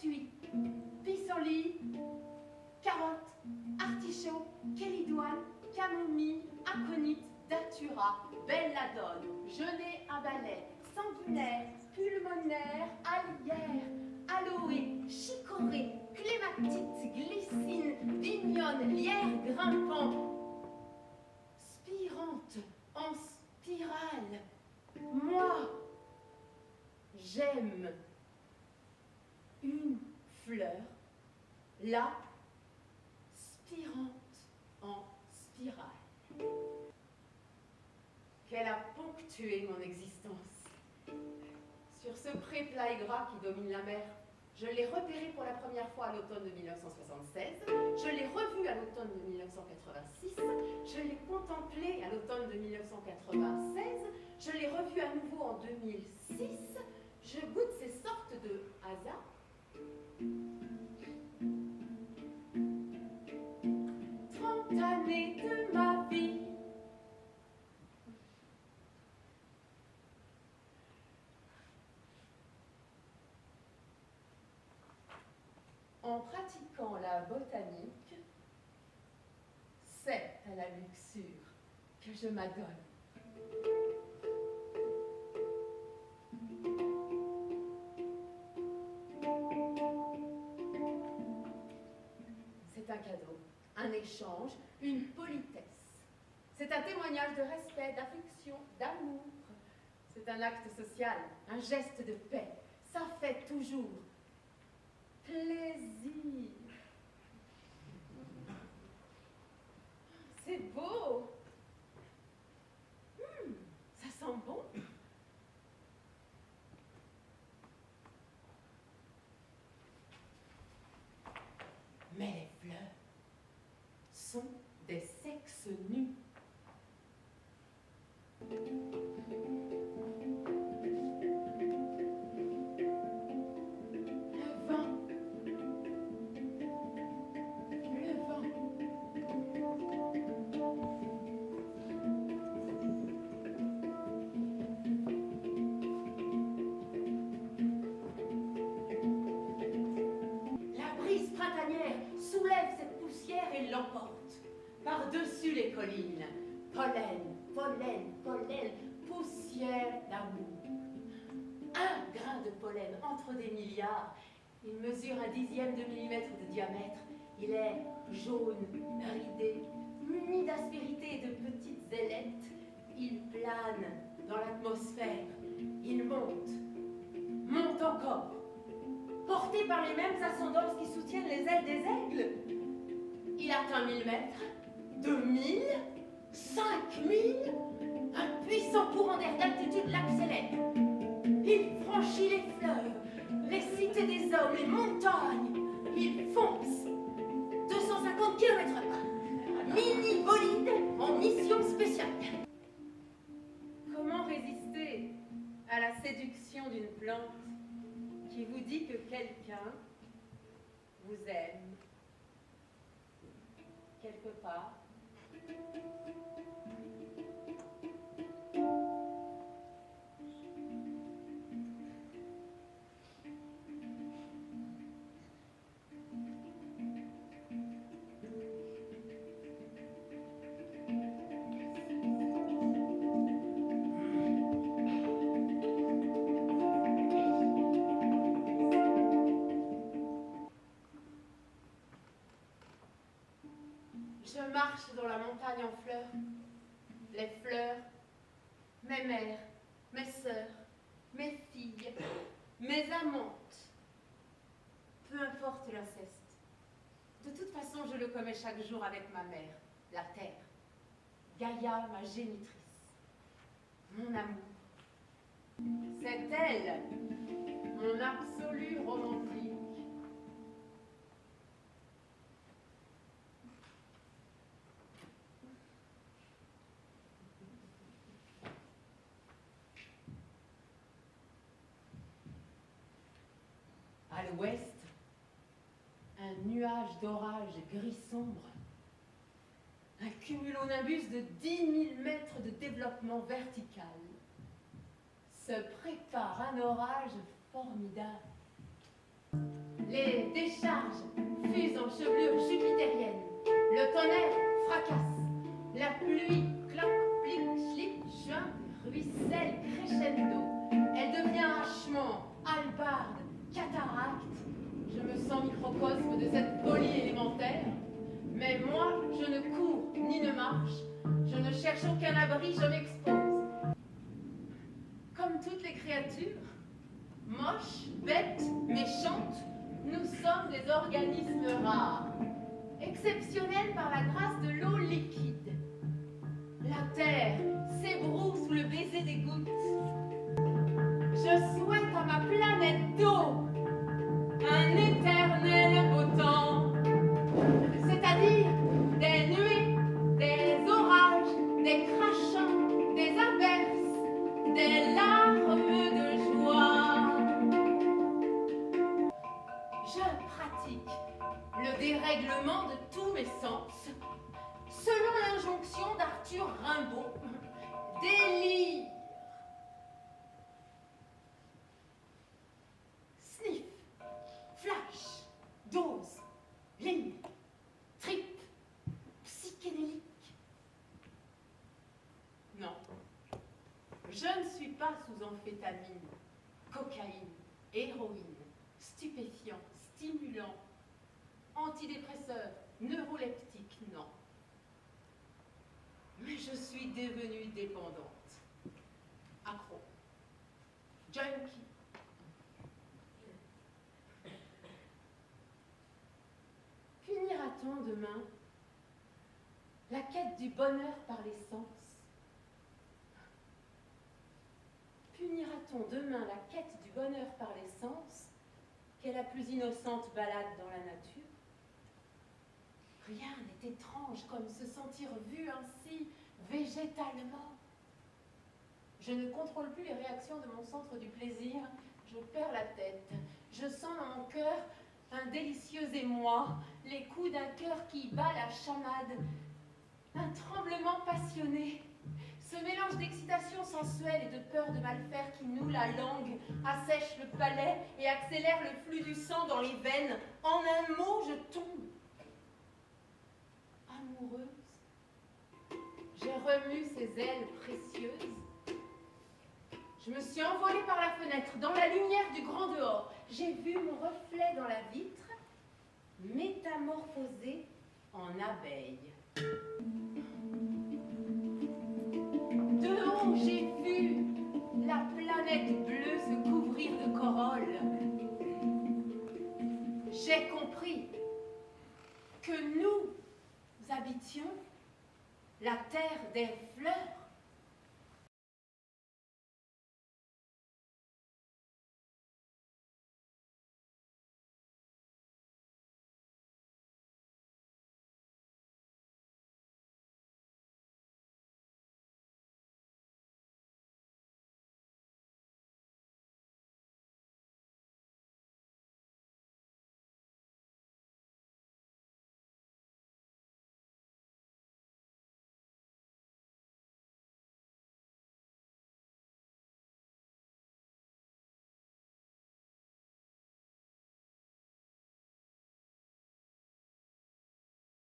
pertuis, pissenlit, carottes, artichauts, kélidoine, camomille, aconite, datura, belladone, genêt à balai, sanguinaire, pulmonaire, alière, aloe, chicorée, clématite, glycine, vignonne, lierre grimpant, spirante en spirale. Moi, j'aime une fleur, la spirante en spirale, qu'elle a ponctué mon existence. Sur ce pré plat et gras qui domine la mer, je l'ai repéré pour la première fois à l'automne de 1976, je l'ai revu à l'automne de 1986, je l'ai contemplé à l'automne de 1996, je l'ai revu à nouveau en 2006, je goûte ces sortes de hasards. 30 années de ma vie. En pratiquant la botanique, c'est à la luxure que je m'adonne. C'est un cadeau, un échange, une politesse. C'est un témoignage de respect, d'affection, d'amour. C'est un acte social, un geste de paix. Ça fait toujours plaisir. C'est beau. Ça sent bon. Mais les fleurs sont des sexes nus. L'emporte par-dessus les collines. Pollen, pollen, pollen, poussière d'amour. Un grain de pollen entre des milliards. Il mesure 1/10 de millimètre de diamètre. Il est jaune, ridé, muni d'aspérité et de petites ailettes. Il plane dans l'atmosphère. Il monte, monte encore, porté par les mêmes ascendances qui soutiennent les ailes des aigles. Il atteint 1000 mètres, 2000, 5000, un puissant courant d'air d'altitude l'accélère. Il franchit les fleuves, les cités des hommes, les montagnes. Il fonce, 250 km/h, mini-bolide en mission spéciale. Comment résister à la séduction d'une plante qui vous dit que quelqu'un vous aime quelque part? Je marche dans la montagne en fleurs. Les fleurs, mes mères, mes sœurs, mes filles, mes amantes. Peu importe l'inceste. De toute façon, je le commets chaque jour avec ma mère, la terre. Gaïa, ma génitrice. Mon amour. C'est elle, mon absolu romantique. À l'ouest, un nuage d'orage gris sombre, un cumulonimbus de 10 000 mètres de développement vertical. Se prépare un orage formidable. Les décharges fusent en chevelure jupitérienne. Le tonnerre fracasse. La pluie cloque, plique, schlick, juin, ruisselle crescendo. Elle devient hachement, hallebarde, cataracte. Je me sens microcosme de cette folie élémentaire. Mais moi, je ne cours ni ne marche. Je ne cherche aucun abri, je m'expose. Comme toutes les créatures, moches, bêtes, méchantes, nous sommes des organismes rares, exceptionnels par la grâce de l'eau liquide. La terre s'ébroue sous le baiser des gouttes. Je souhaite à ma planète d'eau un éternel beau temps, c'est-à-dire des nuées, des orages, des crachants, des averses, des larmes de joie. Je pratique le dérèglement de tous mes sens, selon l'injonction d'Arthur Rimbaud. Délire. Sniff, flash, dose, ligne, trip, psychédélique. Non, je ne suis pas sous amphétamine, cocaïne, héroïne, stupéfiant, stimulant, antidépresseur, neuroleptique, non. Mais je suis devenue dépendante, accro, junkie. Finira-t-on demain la quête du bonheur par les sens? Punira-t-on demain la quête du bonheur par les sens qu'est la plus innocente balade dans la nature? Rien n'est étrange comme se sentir vu ainsi, végétalement. Je ne contrôle plus les réactions de mon centre du plaisir, je perds la tête. Je sens dans mon cœur un délicieux émoi, les coups d'un cœur qui bat la chamade, un tremblement passionné, ce mélange d'excitation sensuelle et de peur de mal faire qui noue la langue, assèche le palais et accélère le flux du sang dans les veines. En un mot, je tombe amoureuse. Je remue ses ailes précieuses. Je me suis envolée par la fenêtre, dans la lumière du grand dehors. J'ai vu mon reflet dans la vitre, métamorphosé en abeille. De haut, j'ai vu la planète bleue se couvrir de corolles. J'ai compris que nous habitions la terre des fleurs.